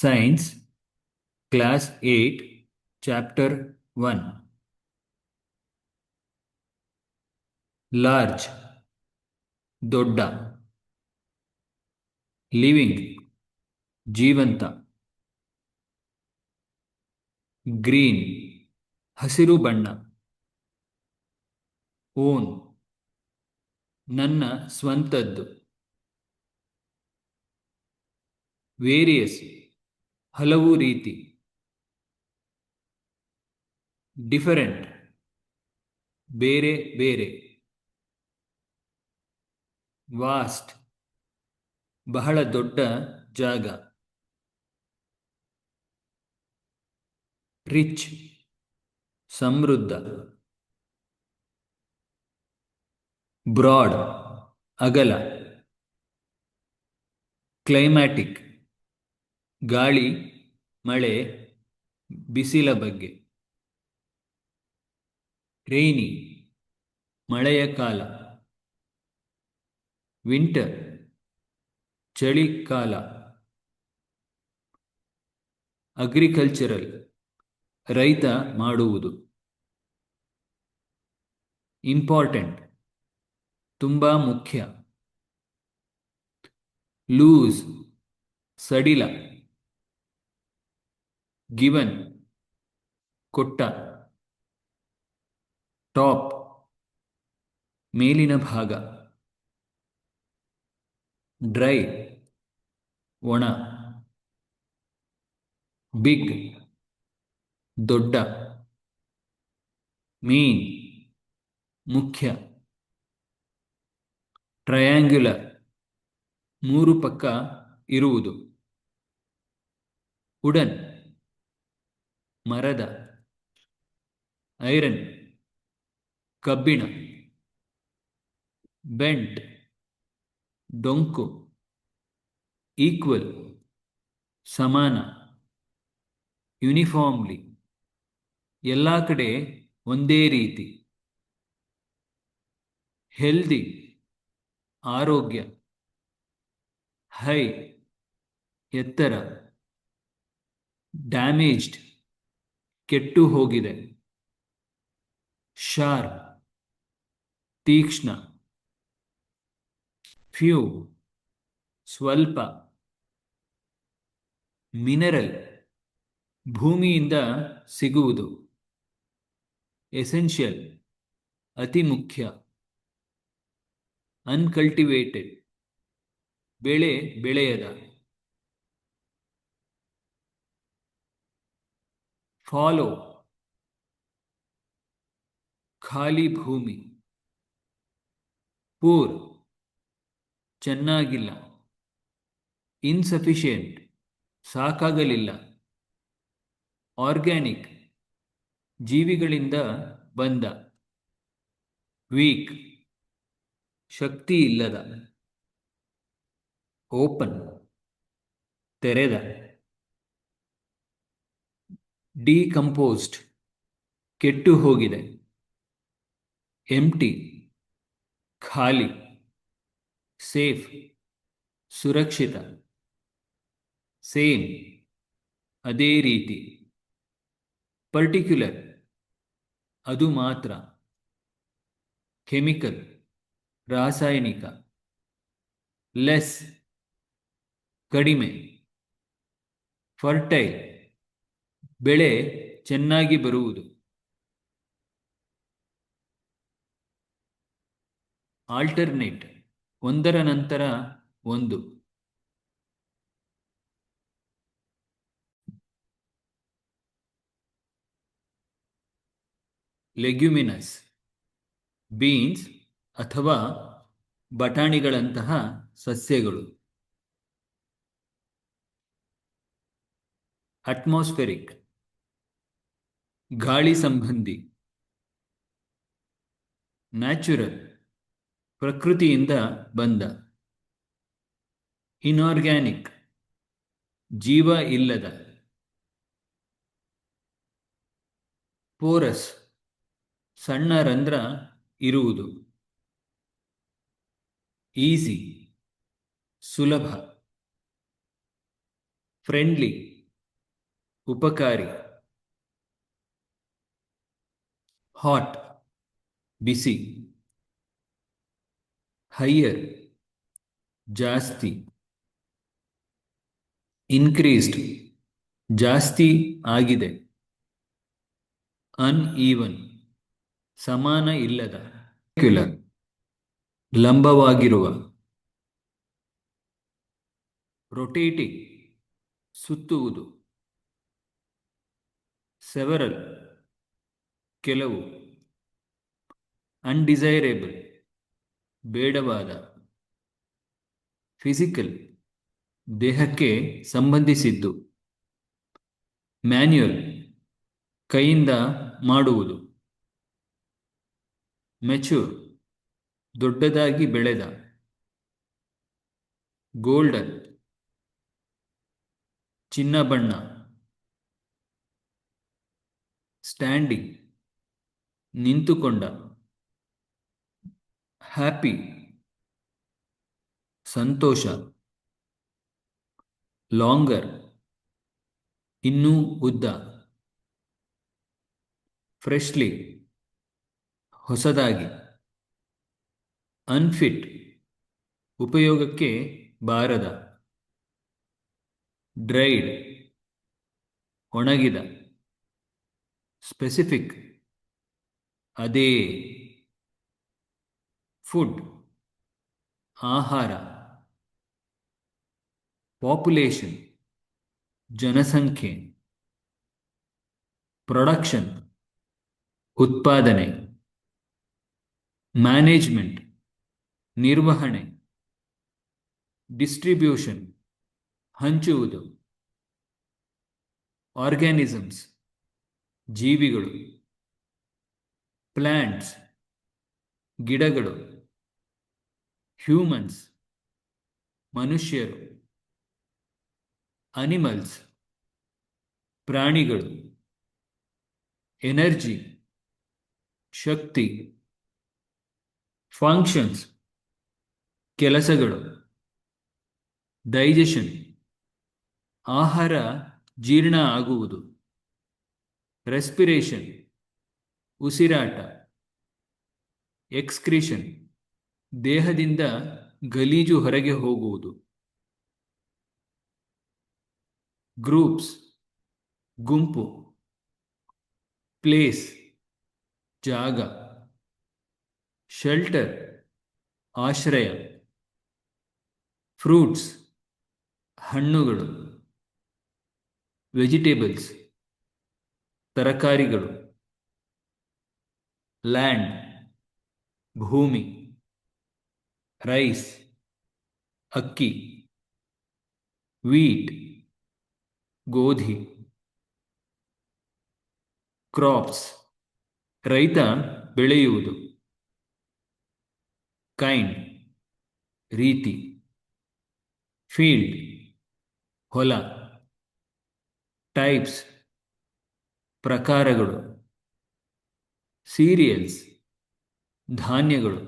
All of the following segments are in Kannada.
ಸೈನ್ಸ್ ಕ್ಲಾಸ್ 8 ಚಾಪ್ಟರ್ 1 ಲಾರ್ಜ್ ದೊಡ್ಡ ಲಿವಿಂಗ್ ಜೀವಂತ ಗ್ರೀನ್ ಹಸಿರು ಬಣ್ಣ ಓನ್ ನನ್ನ ಸ್ವಂತದ್ದು ವೇರಿಯಸ್ ಹಲವು ರೀತಿ ಡಿಫರೆಂಟ್ ಬೇರೆ ಬೇರೆ ವಾಸ್ಟ್ ಬಹಳ ದೊಡ್ಡ ಜಾಗ ರಿಚ್ ಸಮೃದ್ಧ ಬ್ರಾಡ್ ಅಗಲ ಕ್ಲೈಮ್ಯಾಟಿಕ್ ಗಾಳಿ ಮಳೆ ಬಿಸಿಲ ಬಗ್ಗೆ ರೈನಿ ಮಳೆಯ ಕಾಲ ವಿಂಟರ್ ಚಳಿಕಾಲ ಅಗ್ರಿಕಲ್ಚರಲ್ ರೈತ ಮಾಡುವುದು ಇಂಪಾರ್ಟೆಂಟ್ ತುಂಬಾ ಮುಖ್ಯ ಲೂಸ್ ಸಡಿಲ ಗಿವನ್ ಕೊಟ್ಟ ಟಾಪ್ ಮೇಲಿನ ಭಾಗ ಡ್ರೈ ಒಣ ಬಿಗ್ ದೊಡ್ಡ ಮೇನ್ ಮುಖ್ಯ ಟ್ರಯಾಂಗ್ಯುಲರ್ ಮೂರು ಪಕ್ಕ ಇರುವುದು ವುಡನ್ ಮರದ ಐರನ್ ಕಬ್ಬಿಣ ಬೆಂಟ್ ಡೊಂಕು ಈಕ್ವಲ್ ಸಮಾನ ಯೂನಿಫಾರ್ಮ್ಲಿ ಎಲ್ಲ ಕಡೆ ಒಂದೇ ರೀತಿ ಹೆಲ್ದಿ ಆರೋಗ್ಯ ಹೈ ಎತ್ತರ ಡ್ಯಾಮೇಜ್ಡ್ ಕೆಟ್ಟು ಹೋಗಿದೆ ಶಾರ್ಪ್ ತೀಕ್ಷ್ಣ ಫ್ಯೂ ಸ್ವಲ್ಪ ಮಿನರಲ್ ಭೂಮಿಯಿಂದ ಸಿಗುವುದು ಎಸೆನ್ಷಿಯಲ್ ಅತಿ ಮುಖ್ಯ ಅನ್ಕಲ್ಟಿವೇಟೆಡ್ ಬೆಳೆ ಬೆಳೆಯದ ಫಾಲೋ ಖಾಲಿ ಭೂಮಿ ಪೂರ್ ಚೆನ್ನಾಗಿಲ್ಲ ಇನ್ಸಫಿಷಿಯೆಂಟ್ ಸಾಕಾಗಲಿಲ್ಲ ಆರ್ಗ್ಯಾನಿಕ್ ಜೀವಿಗಳಿಂದ ಬಂದ ವೀಕ್ ಶಕ್ತಿ ಇಲ್ಲದ ಓಪನ್ ತೆರೆದ ಡಿಕಂಪೋಸ್ಡ್ ಕೆಟ್ಟು ಹೋಗಿದೆ ಎಂಟಿ ಖಾಲಿ ಸೇಫ್ ಸುರಕ್ಷಿತ ಸೇಮ್ ಅದೇ ರೀತಿ ಪರ್ಟಿಕ್ಯುಲರ್ ಅದು ಮಾತ್ರ ಕೆಮಿಕಲ್ ರಾಸಾಯನಿಕ ಲೆಸ್ ಕಡಿಮೆ ಫರ್ಟೈಲ್ ಬೆಳೆ ಚೆನ್ನಾಗಿ ಬರುವುದು ಆಲ್ಟರ್ನೇಟ್ ಒಂದರ ನಂತರ ಒಂದು ಲೆಗ್ಯುಮಿನಸ್ ಬೀನ್ಸ್ ಅಥವಾ ಬಟಾಣಿಗಳಂತಹ ಸಸ್ಯಗಳು ಅಟ್ಮಾಸ್ಫೆರಿಕ್ ಗಾಳಿ ಸಂಬಂಧಿ ನ್ಯಾಚುರಲ್ ಪ್ರಕೃತಿಯಿಂದ ಬಂದ ಇನ್ಆರ್ಗ್ಯಾನಿಕ್ ಜೀವ ಇಲ್ಲದ ಪೋರಸ್ ಸಣ್ಣ ರಂಧ್ರ ಇರುವುದು ಈಸಿ ಸುಲಭ ಫ್ರೆಂಡ್ಲಿ ಉಪಕಾರಿ. ಹಾಟ್ ಬಿಸಿ. ಹೈಯರ್ ಜಾಸ್ತಿ. ಇನ್ಕ್ರೀಸ್ಡ್ ಜಾಸ್ತಿ ಆಗಿದೆ. ಅನ್ಈವನ್ ಸಮಾನ ಇಲ್ಲದ. ಕ್ಯುಲರ್ ಲಂಬವಾಗಿರುವ. ರೊಟೇಟಿಂಗ್ ಸುತ್ತುವುದು. ಸೆವರಲ್ ಕೆಲವು. ಅನ್ಡಿಸೈರೇಬಲ್ ಬೇಡವಾದ. ಫಿಸಿಕಲ್ ದೇಹಕ್ಕೆ ಸಂಬಂಧಿಸಿದ್ದು. ಮ್ಯಾನ್ಯುಯಲ್ ಕೈಯಿಂದ ಮಾಡುವುದು. ಮೆಚೂರ್ ದೊಡ್ಡದಾಗಿ ಬೆಳೆದ. ಗೋಲ್ಡನ್ ಚಿನ್ನ ಬಣ್ಣ. ಸ್ಟ್ಯಾಂಡಿಂಗ್ ನಿಂತುಕೊಂಡ. ಹ್ಯಾಪಿ ಸಂತೋಷ. ಲಾಂಗರ್ ಇನ್ನೂ ಉದ್ದ. ಫ್ರೆಶ್ಲಿ ಹೊಸದಾಗಿ. ಅನ್ಫಿಟ್ ಉಪಯೋಗಕ್ಕೆ ಬಾರದ. ಡ್ರೈಡ್ ಒಣಗಿದ. ಸ್ಪೆಸಿಫಿಕ್ ಅದೇ. ಫುಡ್ ಆಹಾರ. ಪಾಪ್ಯುಲೇಷನ್ ಜನಸಂಖ್ಯೆ. ಪ್ರೊಡಕ್ಷನ್ ಉತ್ಪಾದನೆ. ಮ್ಯಾನೇಜ್ಮೆಂಟ್ ನಿರ್ವಹಣೆ. ಡಿಸ್ಟ್ರಿಬ್ಯೂಷನ್ ಹಂಚುವುದು. ಆರ್ಗ್ಯಾನಿಸಮ್ಸ್ ಜೀವಿಗಳು. ಪ್ಲಾಂಟ್ಸ್ ಗಿಡಗಳು. ಹ್ಯೂಮನ್ಸ್ ಮನುಷ್ಯರು. ಅನಿಮಲ್ಸ್ ಪ್ರಾಣಿಗಳು. ಎನರ್ಜಿ ಶಕ್ತಿ. ಫಂಕ್ಷನ್ಸ್ ಕೆಲಸಗಳು. ಡೈಜೆಷನ್ ಆಹಾರ ಜೀರ್ಣ ಆಗುವುದು. ರೆಸ್ಪಿರೇಷನ್ ಉಸಿರಾಟ. ಎಕ್ಸ್ಕ್ರೀಷನ್ ದೇಹದಿಂದ ಗಲೀಜು ಹೊರಗೆ ಹೋಗುವುದು. ಗ್ರೂಪ್ಸ್ ಗುಂಪು. ಪ್ಲೇಸ್ ಜಾಗ. ಶೆಲ್ಟರ್ ಆಶ್ರಯ. ಫ್ರೂಟ್ಸ್ ಹಣ್ಣುಗಳು. ವೆಜಿಟೇಬಲ್ಸ್ ತರಕಾರಿಗಳು. ಲ್ಯಾಂಡ್ ಭೂಮಿ. ರೈಸ್ ಅಕ್ಕಿ. ವೀಟ್ ಗೋಧಿ. ಕ್ರಾಪ್ಸ್ ರೈತ ಬೆಳೆಯುವುದು. ಕೈಂಡ್ ರೀತಿ. ಫೀಲ್ಡ್ ಹೊಲ. ಟೈಪ್ಸ್ ಪ್ರಕಾರಗಳು. ಸೀರಿಯಲ್ಸ್ ಧಾನ್ಯಗಳು.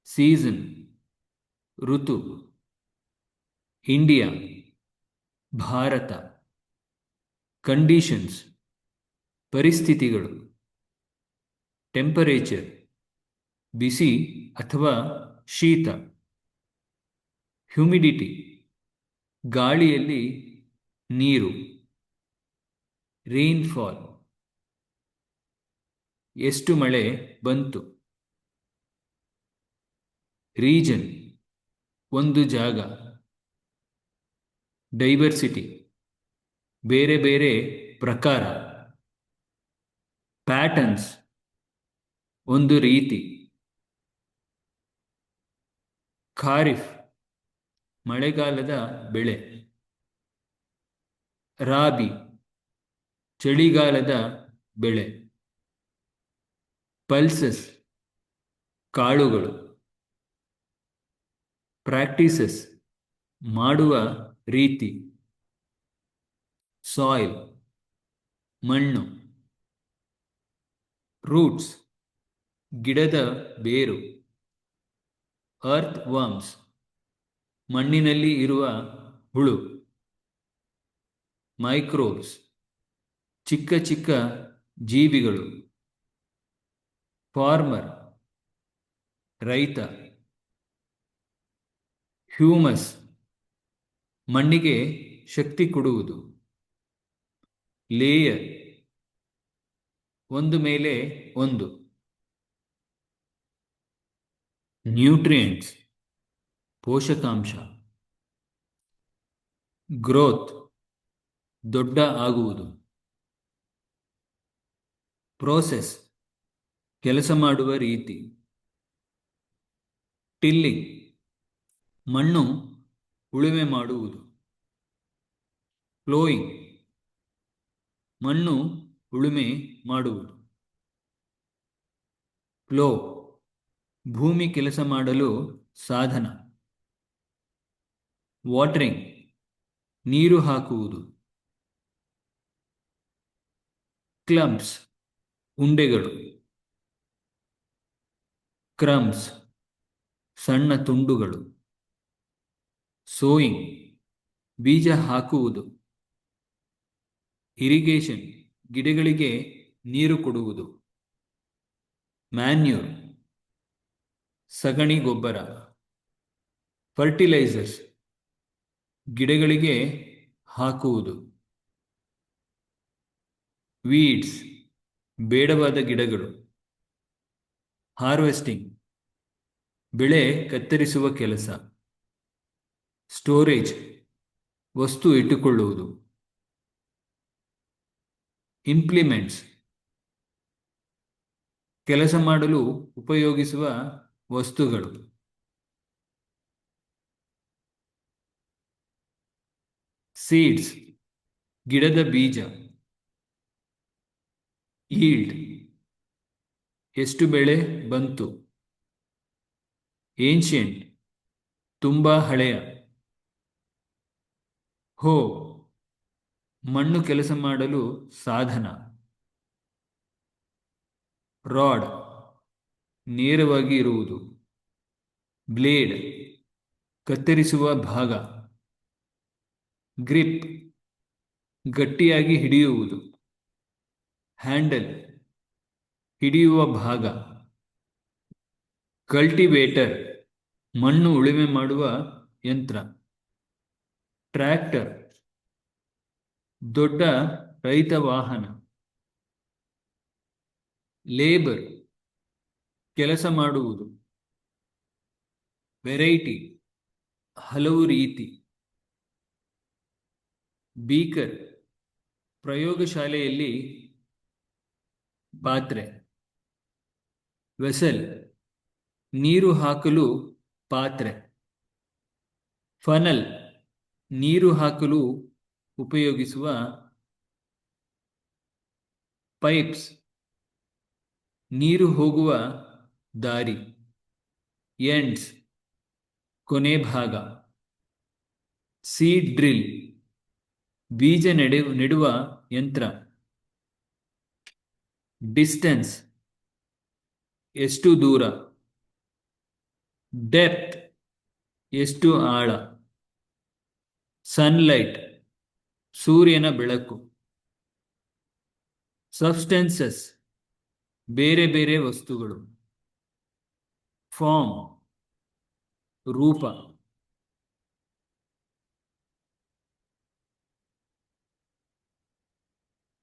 ಸೀಸನ್ ಋತು. ಇಂಡಿಯಾ ಭಾರತ. ಕಂಡೀಷನ್ಸ್ ಪರಿಸ್ಥಿತಿಗಳು. ಟೆಂಪರೇಚರ್ ಬಿಸಿ ಅಥವಾ ಶೀತ. ಹ್ಯುಮಿಡಿಟಿ ಗಾಳಿಯಲ್ಲಿ ನೀರು. ರೇನ್ಫಾಲ್ ಎಷ್ಟು ಮಳೆ ಬಂತು. ರೀಜನ್ ಒಂದು ಜಾಗ. ಡೈವರ್ಸಿಟಿ ಬೇರೆ ಬೇರೆ ಪ್ರಕಾರ. ಪ್ಯಾಟರ್ನ್ಸ್ ಒಂದು ರೀತಿ. ಖಾರಿಫ್ ಮಳೆಗಾಲದ ಬೆಳೆ. ರಾಬಿ ಚಳಿಗಾಲದ ಬೆಳೆ. ಪಲ್ಸಸ್ ಕಾಳುಗಳು. ಪ್ರಾಕ್ಟೀಸಸ್ ಮಾಡುವ ರೀತಿ. ಸಾಯಿಲ್ ಮಣ್ಣು. ರೂಟ್ಸ್ ಗಿಡದ ಬೇರು. ಅರ್ತ್ ವರ್ಮ್ಸ್ ಮಣ್ಣಿನಲ್ಲಿ ಇರುವ ಹುಳು. ಮೈಕ್ರೋಬ್ಸ್ ಚಿಕ್ಕ ಚಿಕ್ಕ ಜೀವಿಗಳು. ಫಾರ್ಮರ್ ರೈತ. ಹ್ಯೂಮಸ್ ಮಣ್ಣಿಗೆ ಶಕ್ತಿ ಕೊಡುವುದು. ಲೇಯರ್ ಒಂದು ಮೇಲೆ ಒಂದು. ನ್ಯೂಟ್ರಿಯೆಂಟ್ಸ್ ಪೋಷಕಾಂಶ. ಗ್ರೋತ್ ದೊಡ್ಡ ಆಗುವುದು. ಪ್ರೋಸೆಸ್ ಕೆಲಸ ಮಾಡುವ ರೀತಿ. ಟಿಲ್ಲಿಂಗ್ ಮಣ್ಣು ಉಳುಮೆ ಮಾಡುವುದು. ಪ್ಲೋಯಿಂಗ್ ಮಣ್ಣು ಉಳುಮೆ ಮಾಡುವುದು. ಪ್ಲೋ ಭೂಮಿ ಕೆಲಸ ಮಾಡಲು ಸಾಧನ. ವಾಟರಿಂಗ್ ನೀರು ಹಾಕುವುದು. ಕ್ಲಂಪ್ಸ್ ಉಂಡೆಗಳು. ಕ್ರಮ್ಸ್ ಸಣ್ಣ ತುಂಡುಗಳು. ಸೋಯಿಂಗ್ ಬೀಜ ಹಾಕುವುದು. ಇರಿಗೇಷನ್ ಗಿಡಗಳಿಗೆ ನೀರು ಕೊಡುವುದು. ಮ್ಯಾನ್ಯೂರ್ ಸಗಣಿ ಗೊಬ್ಬರ. ಫರ್ಟಿಲೈಸರ್ಸ್ ಗಿಡಗಳಿಗೆ ಹಾಕುವುದು. ವೀಡ್ಸ್ ಬೇಡವಾದ ಗಿಡಗಳು. ಹಾರ್ವೆಸ್ಟಿಂಗ್ ಬೆಳೆ ಕತ್ತರಿಸುವ ಕೆಲಸ. ಸ್ಟೋರೇಜ್ ವಸ್ತು ಇಟ್ಟುಕೊಳ್ಳುವುದು. ಇಂಪ್ಲಿಮೆಂಟ್ಸ್ ಕೆಲಸ ಮಾಡಲು ಉಪಯೋಗಿಸುವ ವಸ್ತುಗಳು. ಸೀಡ್ಸ್ ಗಿಡದ ಬೀಜ. ಈಲ್ಡ್ ಎಷ್ಟು ಬೆಳೆ ಬಂತು. ಏನ್ಷಿಯಂಟ್ ತುಂಬಾ ಹಳೆಯ. ಹೋ ಮಣ್ಣು ಕೆಲಸ ಮಾಡಲು ಸಾಧನ. ರಾಡ್ ನೇರವಾಗಿ ಇರುವುದು. ಬ್ಲೇಡ್ ಕತ್ತರಿಸುವ ಭಾಗ. ಗ್ರಿಪ್ ಗಟ್ಟಿಯಾಗಿ ಹಿಡಿಯುವುದು. ಹ್ಯಾಂಡಲ್ ಹಿಡಿಯುವ ಭಾಗ. ಕಲ್ಟಿವೇಟರ್ ಮಣ್ಣು ಉಳುಮೆ ಮಾಡುವ ಯಂತ್ರ. ಟ್ರ್ಯಾಕ್ಟರ್ ದೊಡ್ಡ ರೈತ ವಾಹನ. ಲೇಬರ್ ಕೆಲಸ ಮಾಡುವುದು. ವೆರೈಟಿ ಹಲವು ರೀತಿ. ಬೀಕರ್ ಪ್ರಯೋಗಶಾಲೆಯಲ್ಲಿ ಪಾತ್ರೆ. ವೆಸಲ್ ನೀರು ಹಾಕಲು ಪಾತ್ರೆ. ಫನಲ್ ನೀರು ಹಾಕಲು ಉಪಯೋಗಿಸುವ ಪೈಪ್ಸ್ ನೀರು ಹೋಗುವ ದಾರಿ. ಎಂಡ್ಸ್ ಕೊನೆ ಭಾಗ. ಸೀಡ್ ಡ್ರಿಲ್ ಬೀಜ ನೆಡುವ ಯಂತ್ರ. ಡಿಸ್ಟೆನ್ಸ್ ಎಷ್ಟು ದೂರ. ಡೆಪ್ತ್ ಎಷ್ಟು ಆಳ. ಸನ್ಲೈಟ್ ಸೂರ್ಯನ ಬೆಳಕು. ಸಬ್ಸ್ಟೆನ್ಸಸ್ ಬೇರೆ ಬೇರೆ ವಸ್ತುಗಳು. ಫಾರ್ಮ್ ರೂಪ.